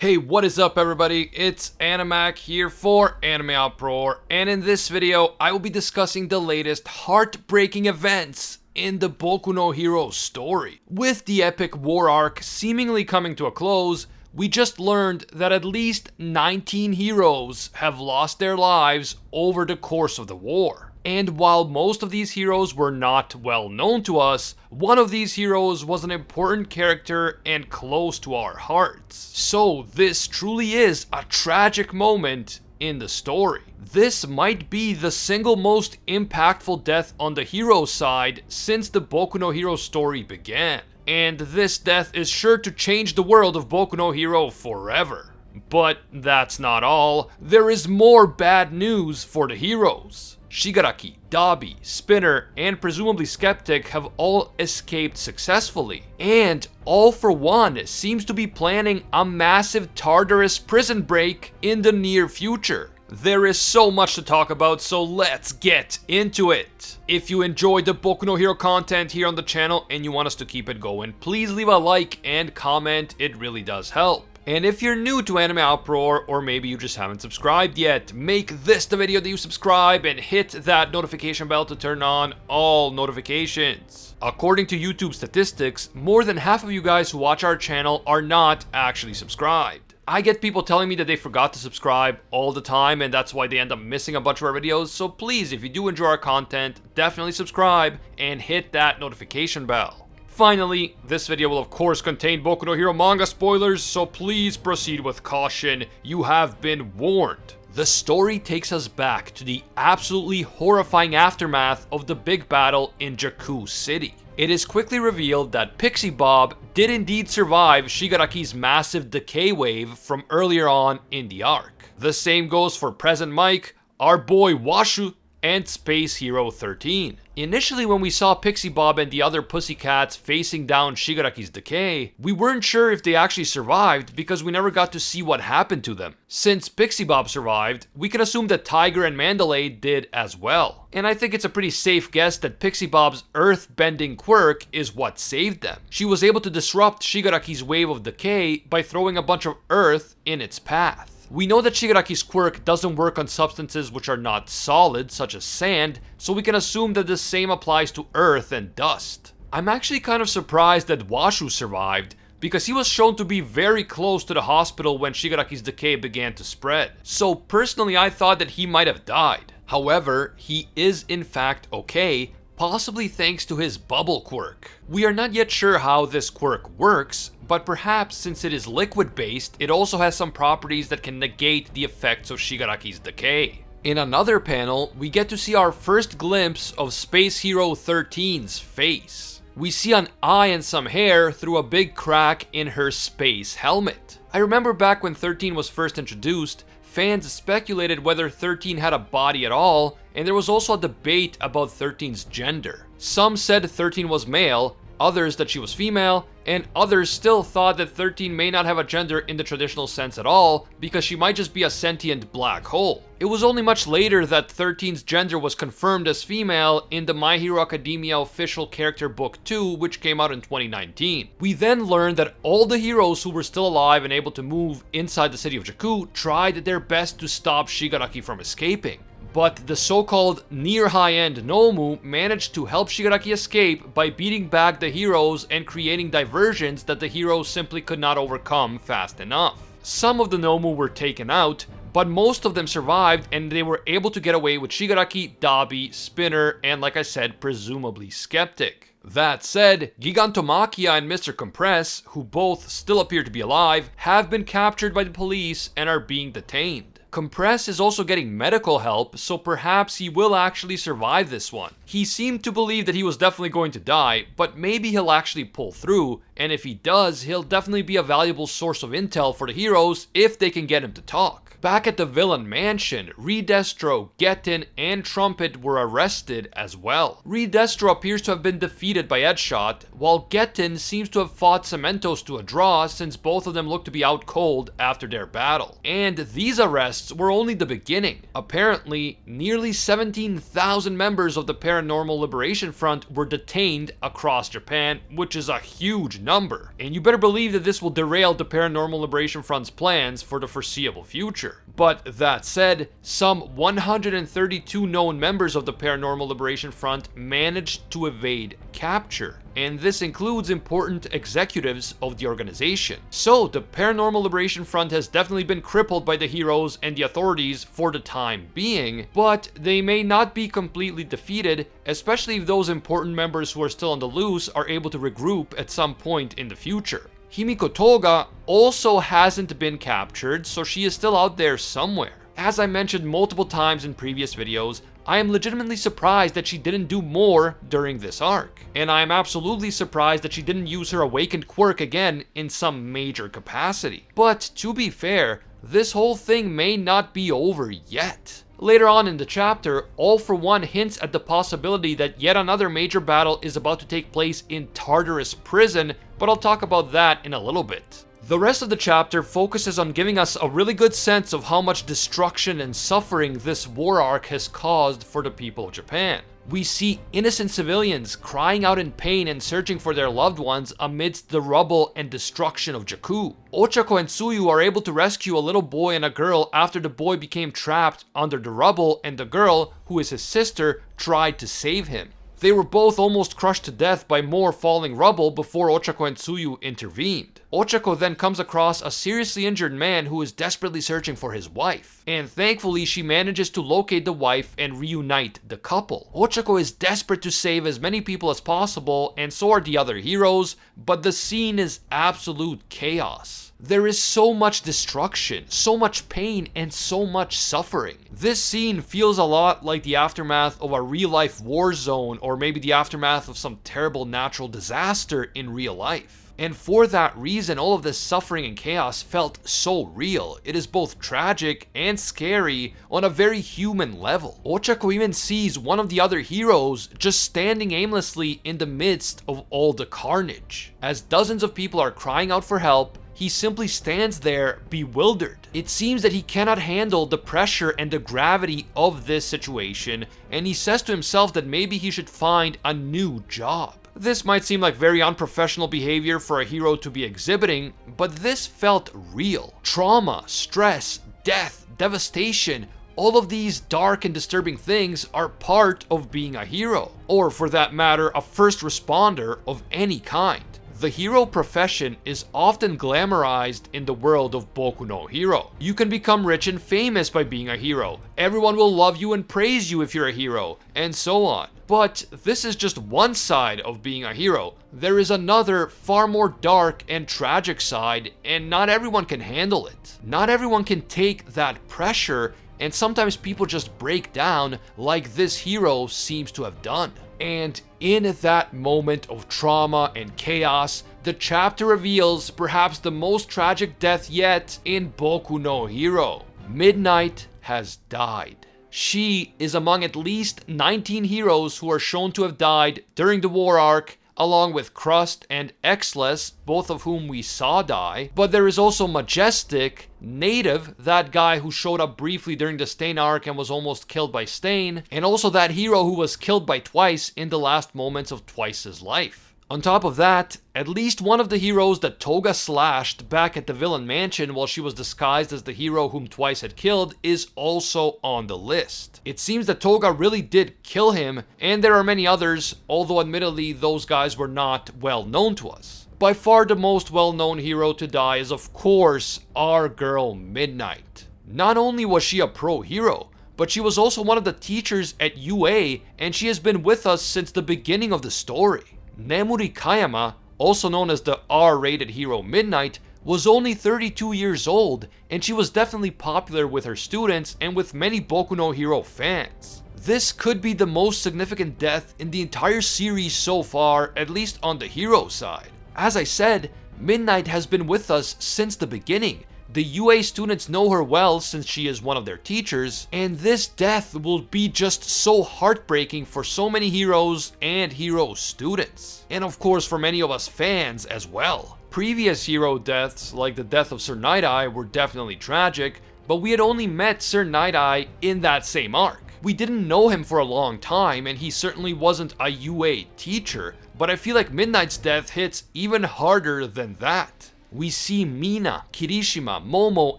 Hey, what is up everybody? It's Animac here for AnimeUproar, and in this video I will be discussing the latest heartbreaking events in the Boku no Hero story. With the epic war arc seemingly coming to a close, we just learned that at least 19 heroes have lost their lives over the course of the war. And while most of these heroes were not well known to us, one of these heroes was an important character and close to our hearts. So this truly is a tragic moment in the story. This might be the single most impactful death on the hero side since the Boku no Hero story began. And this death is sure to change the world of Boku no Hero forever. But that's not all. There is more bad news for the heroes. Shigaraki, Dabi, Spinner, and presumably Skeptic have all escaped successfully. And All for One seems to be planning a massive Tartarus prison break in the near future. There is so much to talk about, so let's get into it. If you enjoyed the Boku no Hero content here on the channel and you want us to keep it going, please leave a like and comment, it really does help. And if you're new to AnimeUproar, or maybe you just haven't subscribed yet, make this the video that you subscribe and hit that notification bell to turn on all notifications. According to YouTube statistics, more than half of you guys who watch our channel are not actually subscribed. I get people telling me that they forgot to subscribe all the time and that's why they end up missing a bunch of our videos, so please, if you do enjoy our content, definitely subscribe and hit that notification bell. Finally, this video will of course contain Boku no Hero manga spoilers, so please proceed with caution, you have been warned. The story takes us back to the absolutely horrifying aftermath of the big battle in Jakku City. It is quickly revealed that Pixie Bob did indeed survive Shigaraki's massive decay wave from earlier on in the arc. The same goes for Present Mike, our boy Washu, and Space Hero 13. Initially, when we saw Pixie Bob and the other Pussycats facing down Shigaraki's decay, we weren't sure if they actually survived because we never got to see what happened to them. Since Pixie Bob survived, we can assume that Tiger and Mandalay did as well. And I think it's a pretty safe guess that Pixie Bob's earth-bending quirk is what saved them. She was able to disrupt Shigaraki's wave of decay by throwing a bunch of earth in its path. We know that Shigaraki's quirk doesn't work on substances which are not solid, such as sand, so we can assume that the same applies to earth and dust. I'm actually kind of surprised that Washu survived, because he was shown to be very close to the hospital when Shigaraki's decay began to spread. So personally, I thought that he might have died. However, he is in fact okay, possibly thanks to his bubble quirk. We are not yet sure how this quirk works, but perhaps since it is liquid based, it also has some properties that can negate the effects of Shigaraki's decay. In another panel, we get to see our first glimpse of Space Hero 13's face. We see an eye and some hair through a big crack in her space helmet. I remember back when 13 was first introduced, fans speculated whether 13 had a body at all, and there was also a debate about 13's gender. Some said 13 was male, others that she was female, and others still thought that 13 may not have a gender in the traditional sense at all, because she might just be a sentient black hole. It was only much later that 13's gender was confirmed as female in the My Hero Academia official character book 2, which came out in 2019. We then learned that all the heroes who were still alive and able to move inside the city of Jakku tried their best to stop Shigaraki from escaping. But the so-called near high-end Nomu managed to help Shigaraki escape by beating back the heroes and creating diversions that the heroes simply could not overcome fast enough. Some of the Nomu were taken out, but most of them survived and they were able to get away with Shigaraki, Dabi, Spinner, and like I said, presumably Skeptic. That said, Gigantomachia and Mr. Compress, who both still appear to be alive, have been captured by the police and are being detained. Compress is also getting medical help, so perhaps he will actually survive this one. He seemed to believe that he was definitely going to die, but maybe he'll actually pull through, and if he does, he'll definitely be a valuable source of intel for the heroes if they can get him to talk. Back at the villain mansion, Redestro, Getten, and Trumpet were arrested as well. Redestro appears to have been defeated by Edgeshot, while Getten seems to have fought Cementos to a draw since both of them look to be out cold after their battle. And these arrests were only the beginning. Apparently, nearly 17,000 members of the Paranormal Liberation Front were detained across Japan, which is a huge number. And you better believe that this will derail the Paranormal Liberation Front's plans for the foreseeable future. But that said, some 132 known members of the Paranormal Liberation Front managed to evade capture, and this includes important executives of the organization. So the Paranormal Liberation Front has definitely been crippled by the heroes and the authorities for the time being, but they may not be completely defeated, especially if those important members who are still on the loose are able to regroup at some point in the future. Himiko Toga also hasn't been captured, so she is still out there somewhere. As I mentioned multiple times in previous videos, I am legitimately surprised that she didn't do more during this arc. And I am absolutely surprised that she didn't use her awakened quirk again in some major capacity. But to be fair, this whole thing may not be over yet. Later on in the chapter, All For One hints at the possibility that yet another major battle is about to take place in Tartarus Prison, but I'll talk about that in a little bit. The rest of the chapter focuses on giving us a really good sense of how much destruction and suffering this war arc has caused for the people of Japan. We see innocent civilians crying out in pain and searching for their loved ones amidst the rubble and destruction of Jakku. Ochako and Tsuyu are able to rescue a little boy and a girl after the boy became trapped under the rubble and the girl, who is his sister, tried to save him. They were both almost crushed to death by more falling rubble before Ochako and Tsuyu intervened. Ochako then comes across a seriously injured man who is desperately searching for his wife, and thankfully she manages to locate the wife and reunite the couple. Ochako is desperate to save as many people as possible, and so are the other heroes, but the scene is absolute chaos. There is so much destruction, so much pain, and so much suffering. This scene feels a lot like the aftermath of a real-life war zone, or maybe the aftermath of some terrible natural disaster in real life. And for that reason, all of this suffering and chaos felt so real. It is both tragic and scary on a very human level. Ochako even sees one of the other heroes just standing aimlessly in the midst of all the carnage. As dozens of people are crying out for help, he simply stands there bewildered. It seems that he cannot handle the pressure and the gravity of this situation, and he says to himself that maybe he should find a new job. This might seem like very unprofessional behavior for a hero to be exhibiting, but this felt real. Trauma, stress, death, devastation, all of these dark and disturbing things are part of being a hero, or for that matter, a first responder of any kind. The hero profession is often glamorized in the world of Boku no Hero. You can become rich and famous by being a hero. Everyone will love you and praise you if you're a hero, and so on. But this is just one side of being a hero. There is another, far more dark and tragic side, and not everyone can handle it. Not everyone can take that pressure, and sometimes people just break down like this hero seems to have done. And in that moment of trauma and chaos, the chapter reveals perhaps the most tragic death yet in Boku no Hero. Midnight has died. She is among at least 19 heroes who are shown to have died during the war arc, along with Crust and Exless, both of whom we saw die. But there is also Majestic, Native, that guy who showed up briefly during the Stain arc and was almost killed by Stain, and also that hero who was killed by Twice in the last moments of Twice's life. On top of that, at least one of the heroes that Toga slashed back at the villain mansion while she was disguised as the hero whom Twice had killed is also on the list. It seems that Toga really did kill him, and there are many others, although admittedly those guys were not well known to us. By far the most well-known hero to die is of course our girl Midnight. Not only was she a pro hero, but she was also one of the teachers at UA, and she has been with us since the beginning of the story. Nemuri Kayama, also known as the R-rated hero Midnight, was only 32 years old, and she was definitely popular with her students and with many Boku no Hero fans. This could be the most significant death in the entire series so far, at least on the hero side. As I said, Midnight has been with us since the beginning, The UA students know her well since she is one of their teachers, and this death will be just so heartbreaking for so many heroes and hero students. And of course for many of us fans as well. Previous hero deaths, like the death of Sir Night-Eye, were definitely tragic, but we had only met Sir Night-Eye in that same arc. We didn't know him for a long time, and he certainly wasn't a UA teacher, but I feel like Midnight's death hits even harder than that. We see Mina, Kirishima, Momo,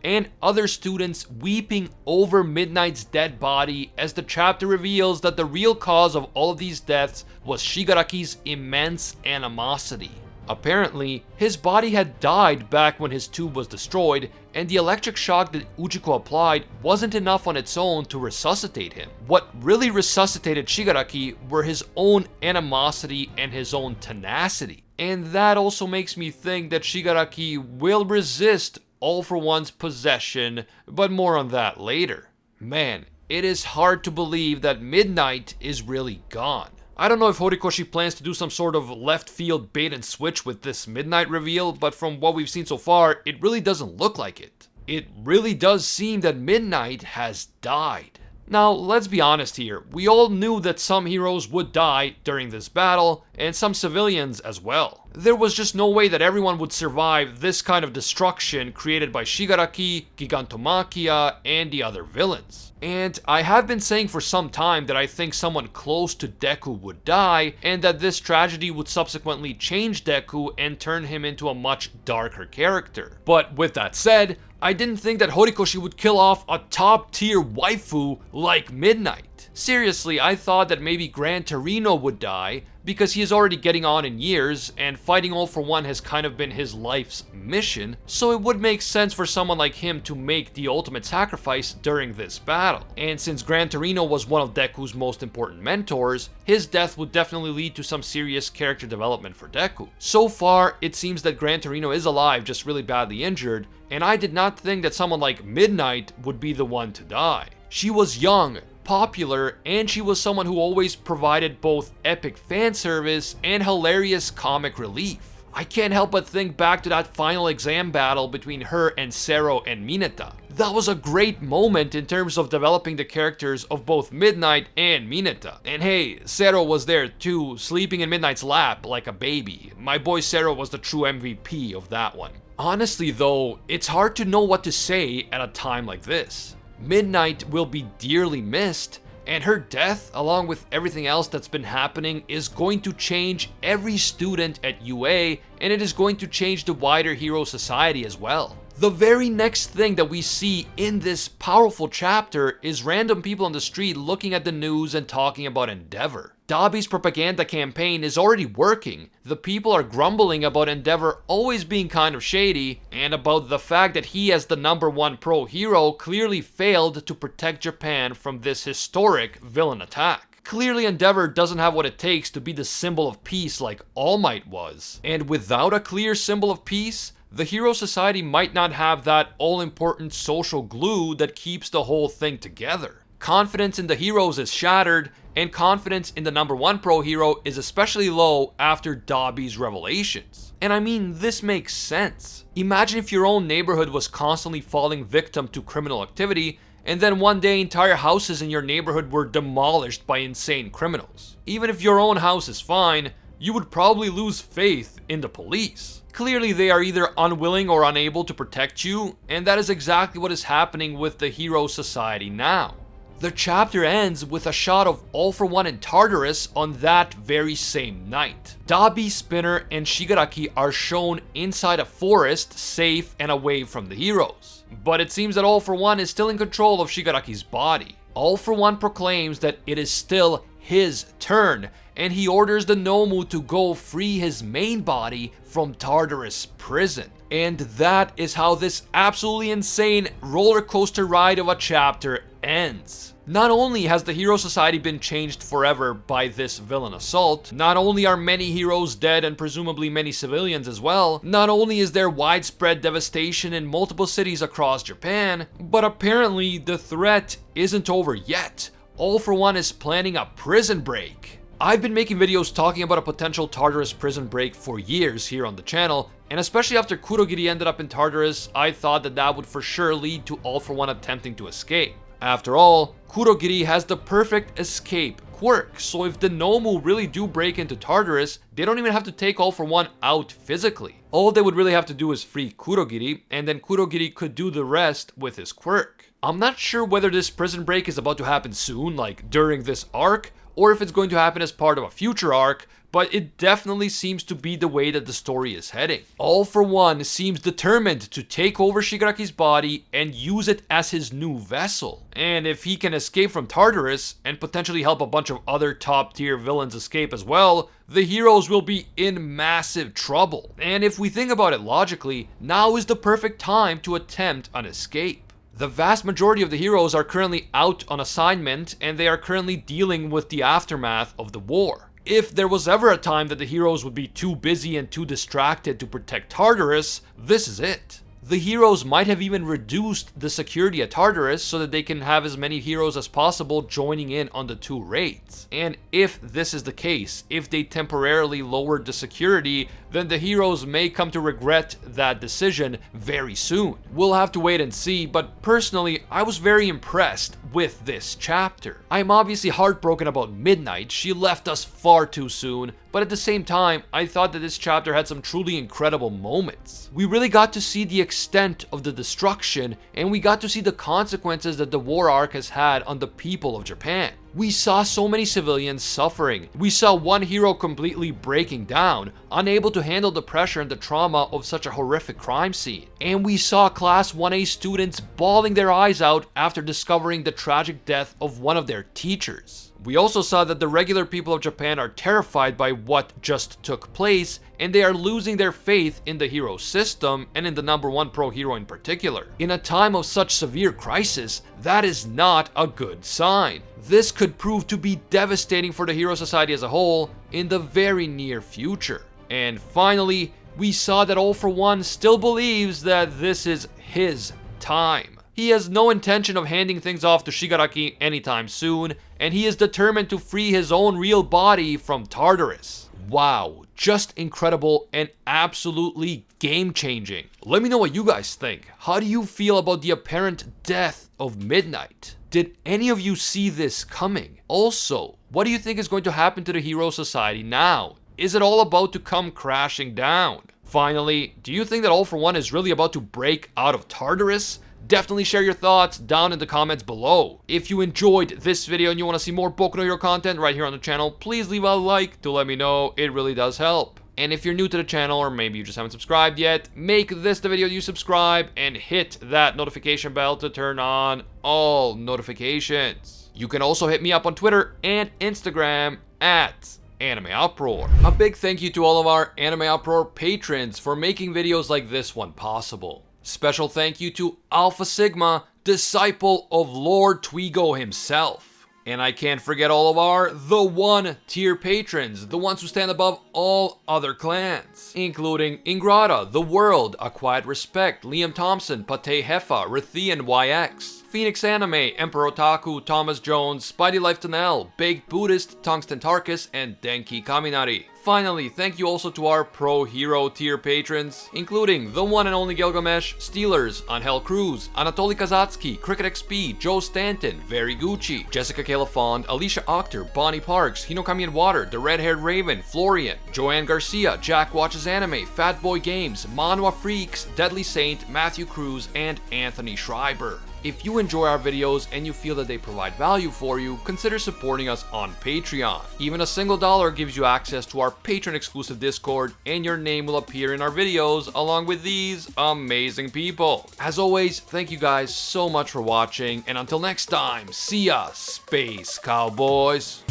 and other students weeping over Midnight's dead body as the chapter reveals that the real cause of all of these deaths was Shigaraki's immense animosity. Apparently, his body had died back when his tube was destroyed, and the electric shock that Ujiko applied wasn't enough on its own to resuscitate him. What really resuscitated Shigaraki were his own animosity and his own tenacity. And that also makes me think that Shigaraki will resist All For One's possession, but more on that later. Man, it is hard to believe that Midnight is really gone. I don't know if Horikoshi plans to do some sort of left field bait and switch with this Midnight reveal, but from what we've seen so far, it really doesn't look like it. It really does seem that Midnight has died. Now, let's be honest here, we all knew that some heroes would die during this battle, and some civilians as well. There was just no way that everyone would survive this kind of destruction created by Shigaraki, Gigantomachia, and the other villains. And I have been saying for some time that I think someone close to Deku would die, and that this tragedy would subsequently change Deku and turn him into a much darker character. But with that said, I didn't think that Horikoshi would kill off a top tier waifu like Midnight. Seriously, I thought that maybe Gran Torino would die, because he is already getting on in years, and fighting All For One has kind of been his life's mission, so it would make sense for someone like him to make the ultimate sacrifice during this battle. And since Gran Torino was one of Deku's most important mentors, his death would definitely lead to some serious character development for Deku. So far, it seems that Gran Torino is alive, just really badly injured, and I did not think that someone like Midnight would be the one to die. She was young, popular, and she was someone who always provided both epic fan service and hilarious comic relief. I can't help but think back to that final exam battle between her and Zero and Mineta. That was a great moment in terms of developing the characters of both Midnight and Mineta. And hey, Zero was there too, sleeping in Midnight's lap like a baby. My boy Zero was the true MVP of that one. Honestly though, it's hard to know what to say at a time like this. Midnight will be dearly missed, and her death, along with everything else that's been happening, is going to change every student at UA, and it is going to change the wider hero society as well. The very next thing that we see in this powerful chapter is random people on the street looking at the news and talking about Endeavor. Dabi's propaganda campaign is already working. The people are grumbling about Endeavor always being kind of shady, and about the fact that he as the #1 pro hero clearly failed to protect Japan from this historic villain attack. Clearly Endeavor doesn't have what it takes to be the symbol of peace like All Might was. And without a clear symbol of peace, the hero society might not have that all-important social glue that keeps the whole thing together. Confidence in the heroes is shattered, and confidence in the #1 pro hero is especially low after Dabi's revelations. And I mean, this makes sense. Imagine if your own neighborhood was constantly falling victim to criminal activity, and then one day entire houses in your neighborhood were demolished by insane criminals. Even if your own house is fine, you would probably lose faith in the police. Clearly they are either unwilling or unable to protect you, and that is exactly what is happening with the hero society now. The chapter ends with a shot of All For One and Tartarus on that very same night. Dabi, Spinner, and Shigaraki are shown inside a forest, safe and away from the heroes. But it seems that All For One is still in control of Shigaraki's body. All For One proclaims that it is still his turn, and he orders the Nomu to go free his main body from Tartarus prison. And that is how this absolutely insane roller coaster ride of a chapter ends. Not only has the hero society been changed forever by this villain assault, not only are many heroes dead and presumably many civilians as well, not only is there widespread devastation in multiple cities across Japan, but apparently the threat isn't over yet. All For One is planning a prison break. I've been making videos talking about a potential Tartarus prison break for years here on the channel, And especially after Kurogiri ended up in Tartarus, I thought that that would for sure lead to All For One attempting to escape. After all, Kurogiri has the perfect escape quirk, so if the Nomu really do break into Tartarus, they don't even have to take All For One out physically. All they would really have to do is free Kurogiri, and then Kurogiri could do the rest with his quirk. I'm not sure whether this prison break is about to happen soon, like during this arc, or if it's going to happen as part of a future arc, but it definitely seems to be the way that the story is heading. All For One seems determined to take over Shigaraki's body and use it as his new vessel. And if he can escape from Tartarus and potentially help a bunch of other top tier villains escape as well, the heroes will be in massive trouble. And if we think about it logically, now is the perfect time to attempt an escape. The vast majority of the heroes are currently out on assignment, and they are currently dealing with the aftermath of the war. If there was ever a time that the heroes would be too busy and too distracted to protect Tartarus, this is it. The heroes might have even reduced the security at Tartarus so that they can have as many heroes as possible joining in on the 2 raids. And if this is the case, if they temporarily lowered the security, then the heroes may come to regret that decision very soon. We'll have to wait and see, but personally, I was very impressed with this chapter. I'm obviously heartbroken about Midnight. She left us far too soon, but at the same time, I thought that this chapter had some truly incredible moments. We really got to see the extent of the destruction, and we got to see the consequences that the war arc has had on the people of Japan. We saw so many civilians suffering. We saw one hero completely breaking down, unable to handle the pressure and the trauma of such a horrific crime scene. And we saw Class 1A students bawling their eyes out after discovering the tragic death of one of their teachers. We also saw that the regular people of Japan are terrified by what just took place, and they are losing their faith in the hero system and in the #1 pro hero in particular. In a time of such severe crisis, that is not a good sign. This could prove to be devastating for the hero society as a whole in the very near future. And finally, we saw that All For One still believes that this is his time. He has no intention of handing things off to Shigaraki anytime soon, and he is determined to free his own real body from Tartarus. Wow, just incredible and absolutely game-changing. Let me know what you guys think. How do you feel about the apparent death of Midnight? Did any of you see this coming? Also, what do you think is going to happen to the hero society now? Is it all about to come crashing down? Finally, do you think that All For One is really about to break out of Tartarus? Definitely share your thoughts down in the comments below. If you enjoyed this video and you want to see more Boku no Hero content right here on the channel, please leave a like to let me know. It really does help. And if you're new to the channel, or maybe you just haven't subscribed yet, make this the video you subscribe and hit that notification bell to turn on all notifications. You can also hit me up on Twitter and Instagram at AnimeUproar. A big thank you to all of our AnimeUproar patrons for making videos like this one possible. Special thank you to Alpha Sigma, disciple of Lord Twigo himself. And I can't forget all of our The One tier patrons, the ones who stand above all other clans, including Ingrata, The World, A Quiet Respect, Liam Thompson, Pate Hefa, Rithian YX, Phoenix Anime, Emperor Otaku, Thomas Jones, Spidey Life Tanel, Baked Buddhist, Tungsten Tarkus, and Denki Kaminari. Finally, thank you also to our Pro Hero tier patrons, including the one and only Gilgamesh, Steelers, Angel Cruz, Anatoly Kazatsky, Cricket XP, Joe Stanton, Very Gucci, Jessica Calafond, Alicia Octor, Bonnie Parks, Hinokami and Water, The Red-Haired Raven, Florian, Joanne Garcia, Jack Watches Anime, Fatboy Games, Manwa Freaks, Deadly Saint, Matthew Cruz, and Anthony Schreiber. If you enjoy our videos and you feel that they provide value for you, consider supporting us on Patreon. Even a single dollar gives you access to our patron exclusive Discord, and your name will appear in our videos along with these amazing people. As always, thank you guys so much for watching, and until next time, see ya, Space Cowboys!